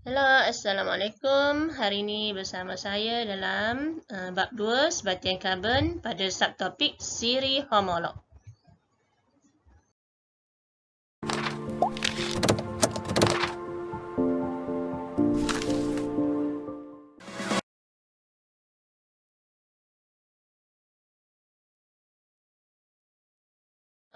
Halo, Assalamualaikum. Hari ini bersama saya dalam bab 2 sebatian karbon pada subtopik siri homolog.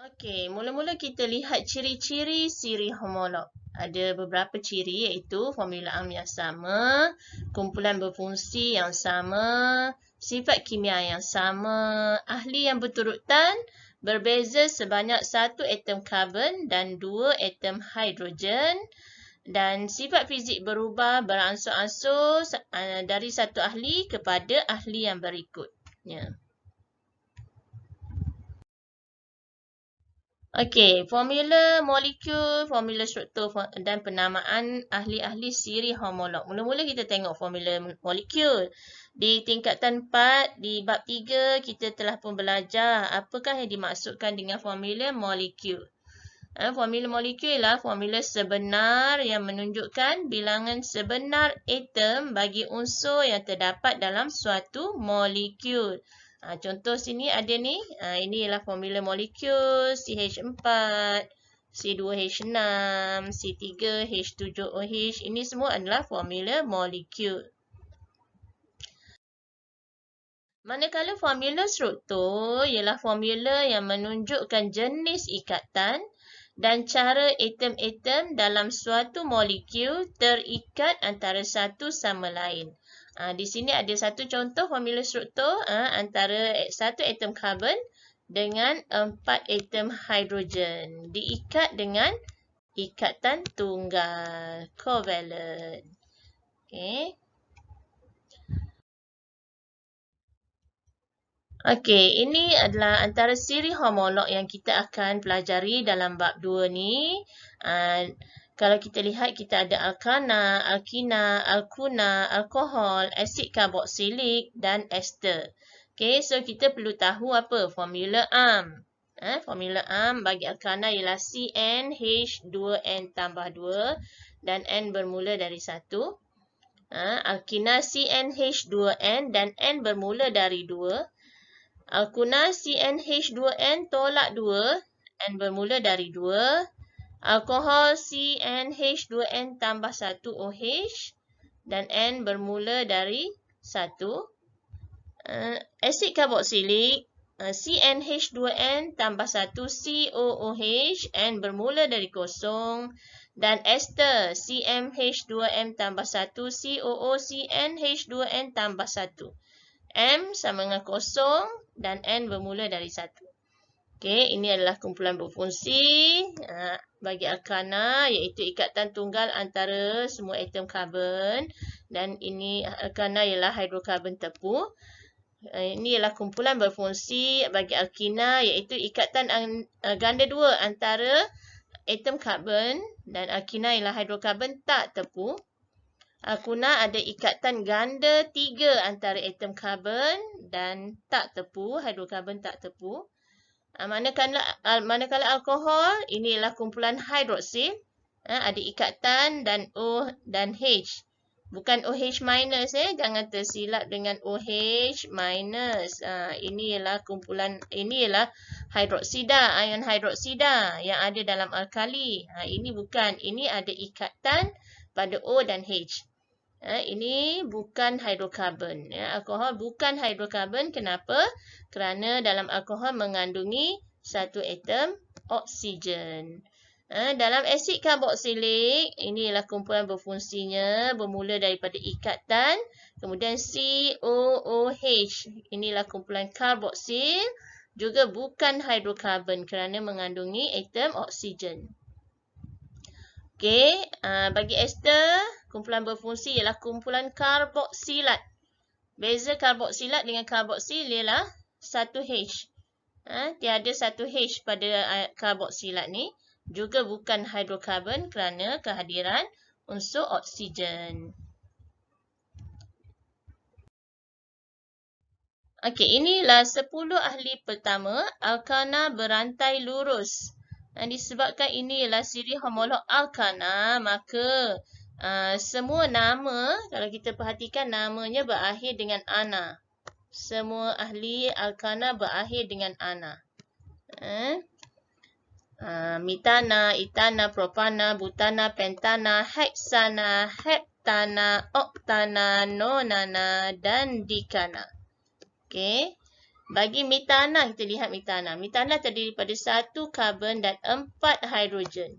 Okey, mula-mula kita lihat ciri-ciri siri homolog. Ada beberapa ciri iaitu formula am yang sama, kumpulan berfungsi yang sama, sifat kimia yang sama, ahli yang berturutan, berbeza sebanyak satu atom karbon dan dua atom hidrogen, dan sifat fizik berubah beransur-ansur dari satu ahli kepada ahli yang berikutnya. Okey, formula molekul, formula struktur dan penamaan ahli-ahli siri homolog. Mula-mula kita tengok formula molekul. Di tingkatan 4, di bab 3, kita telah pun belajar apakah yang dimaksudkan dengan formula molekul. Formula molekul ialah formula sebenar yang menunjukkan bilangan sebenar atom bagi unsur yang terdapat dalam suatu molekul. Contoh sini ada ni, ini ialah formula molekul CH4, C2H6, C3H7OH. Ini semua adalah formula molekul. Manakala formula struktur ialah formula yang menunjukkan jenis ikatan dan cara atom-atom dalam suatu molekul terikat antara satu sama lain. Di sini ada satu contoh formula struktur antara satu atom karbon dengan 4 atom hidrogen. Diikat dengan ikatan tunggal, covalent. Okay. Okey, ini adalah antara siri homolog yang kita akan pelajari dalam bab 2 ni. Kalau kita lihat, kita ada alkana, alkina, alkuna, alkohol, asid karboksilik dan ester. Okey, so kita perlu tahu apa formula am. Formula am bagi alkana ialah CnH2n tambah 2 dan n bermula dari 1. Alkina CnH2n dan n bermula dari 2. Alkuna CnH2n tolak 2, n bermula dari 2. Alkohol CnH2n tambah 1 OH dan n bermula dari 1. Asid karboksilik CnH2n tambah 1 COOH, n bermula dari 0. Dan ester CmH2m tambah 1 COOCnH2n tambah 1. M sama dengan 0 dan N bermula dari 1. Okey, ini adalah kumpulan berfungsi bagi alkana iaitu ikatan tunggal antara semua atom karbon dan ini alkana ialah hidrokarbon tepu. Ini ialah kumpulan berfungsi bagi alkina iaitu ikatan ganda 2 antara atom karbon dan alkina ialah hidrokarbon tak tepu. Alkuna ada ikatan ganda 3 antara atom karbon dan tak tepu, hidrokarbon tak tepu. Manakala alkohol, ini ialah kumpulan hidroksil. Ada ikatan dan O dan H. Bukan OH minus, jangan tersilap dengan OH minus. Ini ialah kumpulan, ini ialah hidroksida, ion hidroksida yang ada dalam alkali. Ini bukan, ini ada ikatan pada O dan H. Ini bukan hidrokarbon. Alkohol bukan hidrokarbon. Kenapa? Kerana dalam alkohol mengandungi satu atom oksigen. Dalam asid karboksilik, ini ialah kumpulan berfungsinya bermula daripada ikatan. Kemudian COOH. Inilah kumpulan karboksil. Juga bukan hidrokarbon kerana mengandungi atom oksigen. Okey, bagi ester, kumpulan berfungsi ialah kumpulan karboksilat. Beza karboksilat dengan karboksil ialah 1H. Tiada 1H pada karboksilat ni. Juga bukan hidrokarbon kerana kehadiran unsur oksigen. Okey, inilah 10 ahli pertama alkana berantai lurus. Dan disebabkan ini ialah siri homolog alkana, maka semua nama, kalau kita perhatikan namanya berakhir dengan ana. Semua ahli alkana berakhir dengan ana. Mitana, etana, propana, butana, pentana, heksana, heptana, oktana, nonana dan dekana. Okey. Bagi metana, kita lihat metana. Metana terdiri daripada 1 karbon dan 4 hidrogen.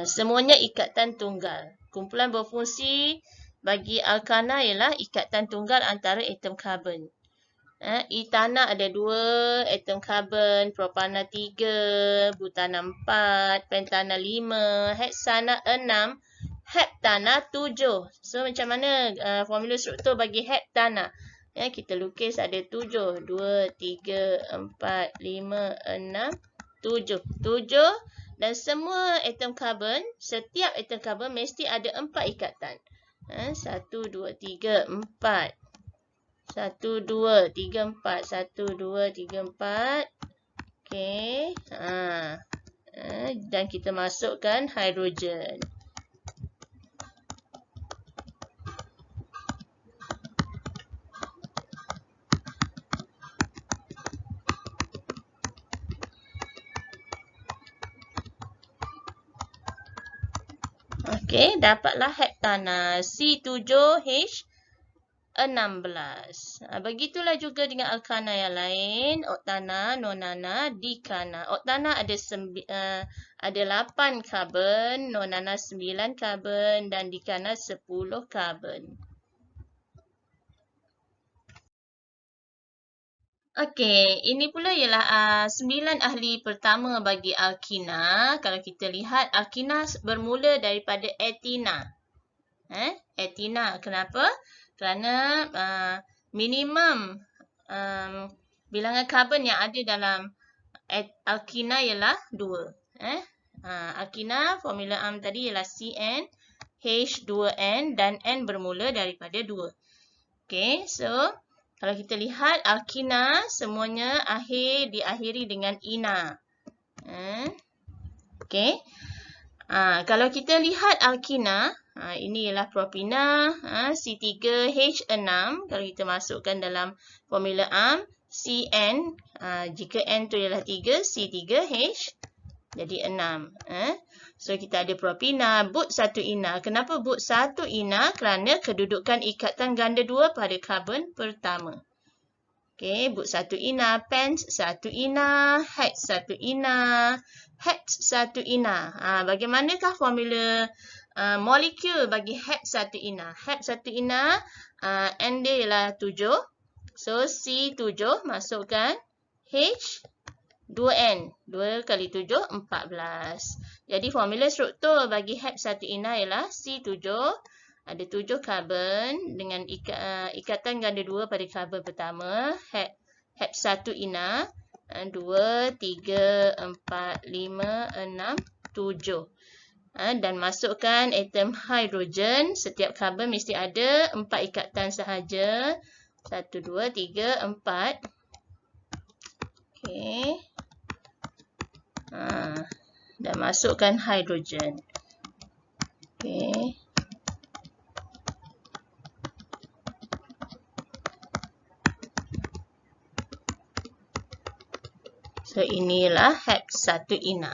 Semuanya ikatan tunggal. Kumpulan berfungsi bagi alkana ialah ikatan tunggal antara atom karbon. Etana ada 2 atom karbon, propana 3, butana 4, pentana 5, heksana 6, heptana 7. So macam mana formula struktur bagi heptana? Kita lukis ada 7. 2, 3, 4, 5, 6, 7. 7 dan semua atom karbon, setiap atom karbon mesti ada 4 ikatan. 1, 2, 3, 4. 1, 2, 3, 4. 1, 2, 3, 4. Okey. Dan kita masukkan hidrogen. Okey, dapatlah heptana C7H16. Begitulah juga dengan alkana yang lain, oktana, nonana, dekana. Oktana ada 8 karbon, nonana 9 karbon dan dekana 10 karbon. Okey, ini pula ialah 9 ahli pertama bagi alkina. Kalau kita lihat, alkina bermula daripada etina. Etina. Kenapa? Kerana minimum bilangan karbon yang ada dalam alkina ialah 2. Alkina, formula tadi ialah CN, H2N dan N bermula daripada 2. Okey, so kalau kita lihat alkina semuanya diakhiri dengan ina. Okey. Kalau kita lihat alkina, ini ialah propina, C3H6. Kalau kita masukkan dalam formula CN, jika N tu ialah 3, C3H jadi 6. So kita ada propina, but 1 ina. Kenapa but 1 ina? Kerana kedudukan ikatan ganda 2 pada karbon pertama. Okey, but 1 ina, pent 1 ina, hex 1 ina, hex 1 ina. Bagaimanakah formula molekul bagi hex 1 ina? Hex 1 ina, N dia ialah 7. So C7 masukkan H 2N. 2 kali 7, 14. Jadi formula struktur bagi hex 1 ina ialah C7. Ada 7 karbon dengan ikatan ganda 2 pada karbon pertama. Hex 1 ina. 2, 3, 4, 5, 6, 7. Dan masukkan atom hidrogen. Setiap karbon mesti ada 4 ikatan sahaja. 1, 2, 3, 4. Okey. Dan masukkan hidrogen. Okey. So inilah hex 1 ina.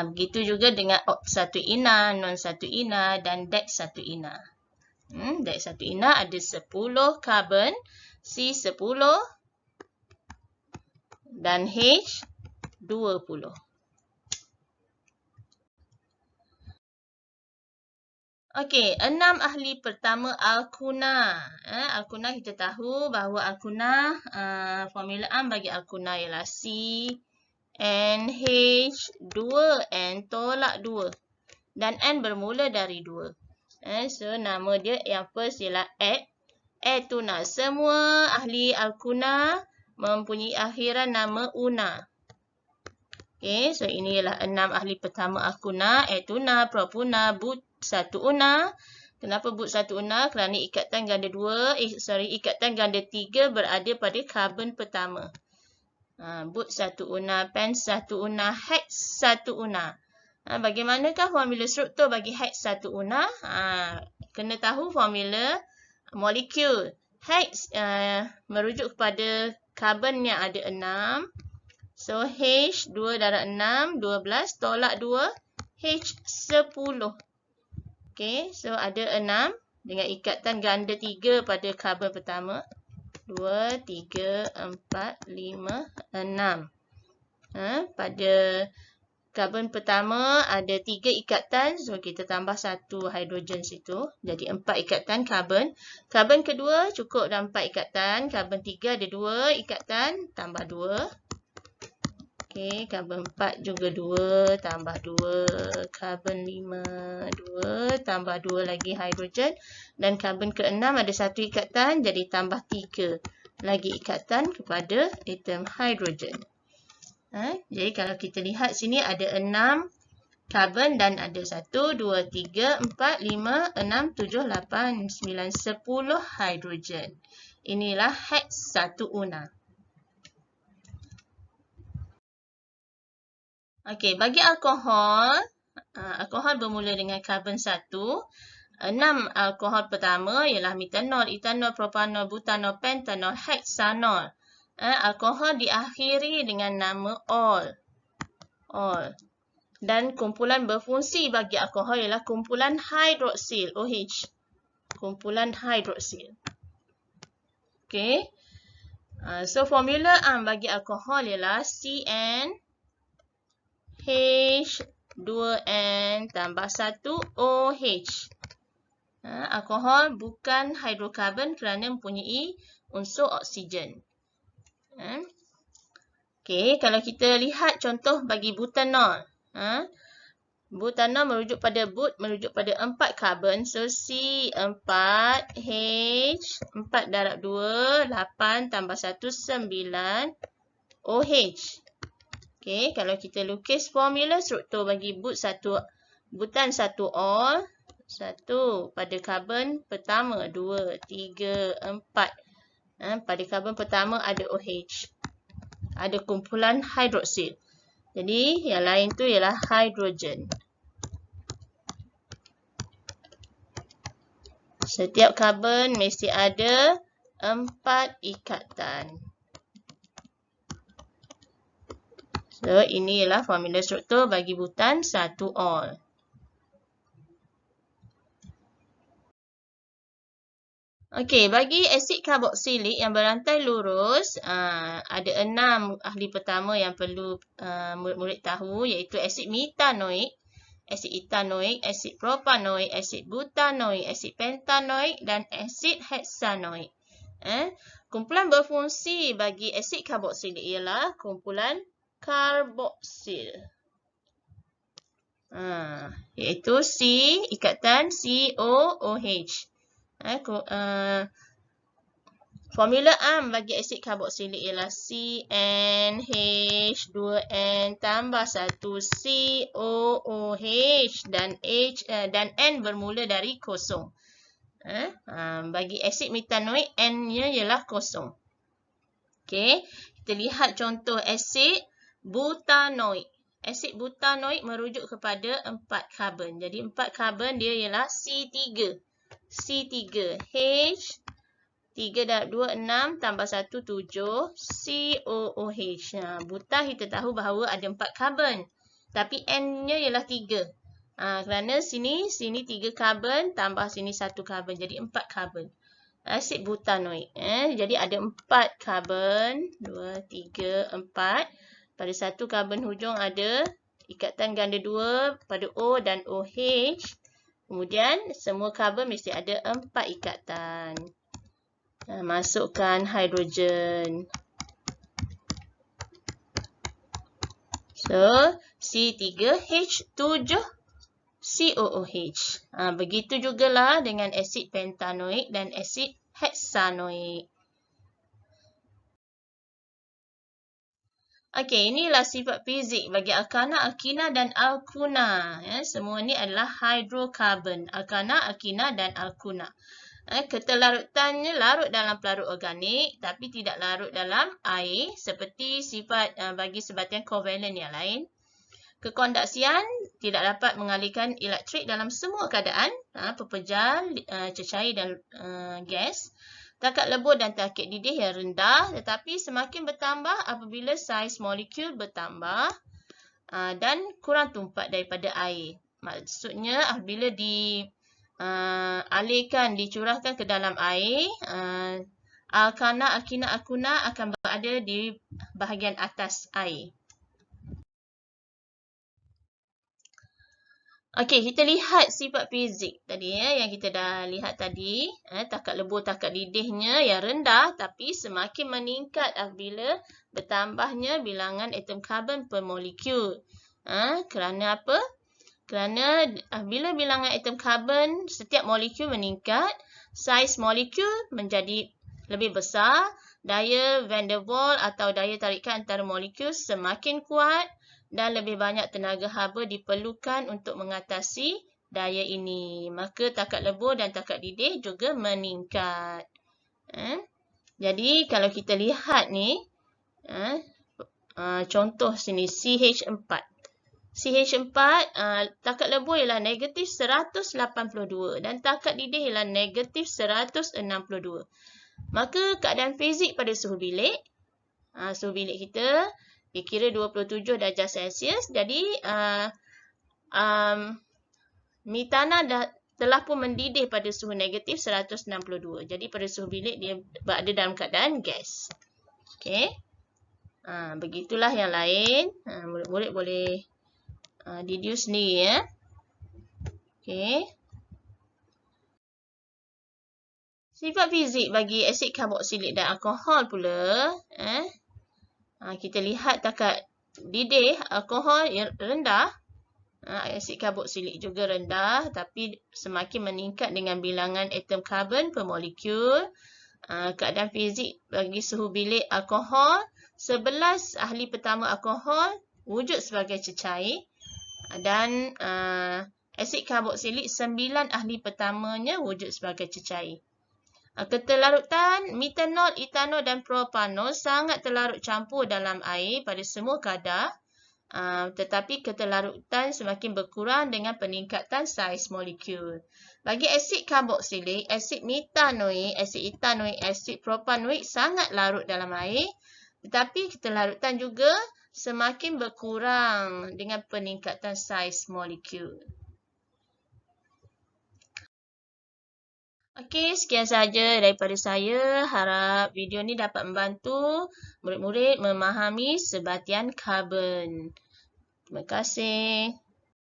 Begitu juga dengan oct 1 ina, non 1 ina dan dex 1 ina. Dex 1 ina ada 10 karbon, C10 dan H20. Okey, 6 ahli pertama alkuna. Alkuna kita tahu bahawa alkuna, formula bagi alkuna ialah CnH2n tolak 2. Dan N bermula dari 2. So, nama dia yang first ialah etuna. Semua ahli alkuna mempunyai akhiran nama una. Okey, so ini ialah 6 ahli pertama alkuna, etuna, propuna, but 1 una. Kenapa but 1 una? Kerana ikatan ganda 3 berada pada karbon pertama. But 1 una, pen 1 una, hex 1 una. Bagaimanakah formula struktur bagi Hex 1 UNA? Kena tahu formula molekul. Hex merujuk kepada karbon yang ada 6. So, H 2 darab 6, 12, tolak 2, H 10. Okay, so ada 6 dengan ikatan ganda 3 pada karbon pertama. 2, 3, 4, 5, 6. Pada karbon pertama ada 3 ikatan. So, kita tambah 1 hidrogen situ. Jadi, 4 ikatan karbon. Karbon kedua cukup dah 4 ikatan. Karbon 3 ada 2 ikatan. Tambah 2. Okey, karbon 4 juga 2. Tambah 2. Karbon 5, 2. Tambah 2 lagi hidrogen. Dan karbon ke-6 ada 1 ikatan. Jadi, tambah 3 lagi ikatan kepada atom hidrogen. Jadi, kalau kita lihat sini ada 6 karbon dan ada 1, 2, 3, 4, 5, 6, 7, 8, 9, 10 hidrogen. Inilah Hex 1 UNA. Okey, bagi alkohol, alkohol bermula dengan karbon 1. 6 alkohol pertama ialah metanol, etanol, propanol, butanol, pentanol, heksanol. Alkohol diakhiri dengan nama ol. Dan kumpulan berfungsi bagi alkohol ialah kumpulan hidroksil, OH. Kumpulan hidroksil. Okey. So, formula bagi alkohol ialah CN H2N tambah 1 OH. Alkohol bukan hidrokarbon kerana mempunyai unsur oksigen. Okey, kalau kita lihat contoh bagi butanol. Butanol merujuk pada merujuk pada 4 karbon. So, C4H 4 darab 2, 8 tambah 1, 9 OH. Okey, kalau kita lukis formula struktur bagi butan 1 ol. 1 pada karbon pertama, 2, 3, 4. Pada karbon pertama ada OH. Ada kumpulan hidroksil. Jadi, yang lain tu ialah hidrogen. Setiap karbon mesti ada 4 ikatan. So, ini ialah formula struktur bagi butan 1 ol. Okey, bagi asid karboksilik yang berantai lurus, ada 6 ahli pertama yang perlu murid-murid tahu, iaitu asid metanoik, asid etanoik, asid propanoik, asid butanoik, asid pentanoik dan asid heksanoik. Kumpulan berfungsi bagi asid karboksilik ialah kumpulan karboksil. Iaitu C, ikatan COOH. Formula bagi asid karboksilik ialah CnH2n tambah 1 COOH dan N bermula dari kosong. Bagi asid metanoik N-nya ialah kosong. Okey, kita lihat contoh asid butanoik. Asid butanoik merujuk kepada 4 karbon. Jadi 4 karbon dia ialah C3. C3 H 3 darab 2 6 tambah 1 7 COOH. Buta kita tahu bahawa ada 4 karbon. Tapi N-nya ialah 3. Kerana sini 3 karbon tambah sini 1 karbon. Jadi 4 karbon. Asid butanoik. Jadi ada 4 karbon. 2, 3, 4. Pada satu karbon hujung ada ikatan ganda 2 pada O dan OH. Kemudian, semua karbon mesti ada 4 ikatan. Masukkan hidrogen. So, C3H7COOH. Begitu jugalah dengan asid pentanoik dan asid heksanoik. Okey, inilah sifat fizik bagi alkana, alkina dan alkuna. Semua ni adalah hidrokarbon. Alkana, alkina dan alkuna. Keterlarutannya larut dalam pelarut organik tapi tidak larut dalam air seperti sifat bagi sebatian kovalen yang lain. Kekondaksian tidak dapat mengalirkan elektrik dalam semua keadaan, pepejal, cecair dan gas. Takat lebur dan takat didih yang rendah, tetapi semakin bertambah apabila saiz molekul bertambah dan kurang tumpat daripada air. Maksudnya apabila dialirkan, dicurahkan ke dalam air, alkana, alkina, akuna akan berada di bahagian atas air. Okey, kita lihat sifat fizik tadi yang kita dah lihat tadi. Takat lebur, takat didihnya yang rendah tapi semakin meningkat apabila bertambahnya bilangan atom karbon per molekul. Kerana apa? Kerana apabila bilangan atom karbon setiap molekul meningkat, saiz molekul menjadi lebih besar, daya van der Waals atau daya tarikan antara molekul semakin kuat dan lebih banyak tenaga haba diperlukan untuk mengatasi daya ini. Maka takat lebur dan takat didih juga meningkat. Jadi kalau kita lihat ni, contoh sini CH4. CH4, takat lebur ialah negatif 182 dan takat didih ialah negatif 162. Maka keadaan fizik pada suhu bilik, suhu bilik kita dikira 27 darjah Celsius. Jadi metana telah pun mendidih pada suhu negatif 162. Jadi pada suhu bilik dia berada dalam keadaan gas. Okey. Begitulah yang lain. Murid-murid boleh deduce sendiri ya. Okey. Sifat fizik bagi asid karboksilik dan alkohol pula, kita lihat takat didih alkohol yang rendah, asid karboksilik juga rendah tapi semakin meningkat dengan bilangan atom karbon per molekul. Keadaan fizik bagi suhu bilik alkohol, 11 ahli pertama alkohol wujud sebagai cecair dan asid karboksilik 9 ahli pertamanya wujud sebagai cecair. Ketelarutan metanol, etanol dan propanol sangat terlarut campur dalam air pada semua kadar, tetapi ketelarutan semakin berkurang dengan peningkatan saiz molekul. Bagi asid karboksilik, asid metanoik, asid etanoik, asid propanoik sangat larut dalam air, tetapi ketelarutan juga semakin berkurang dengan peningkatan saiz molekul. Okey, sekian saja daripada saya. Harap video ni dapat membantu murid-murid memahami sebatian karbon. Terima kasih.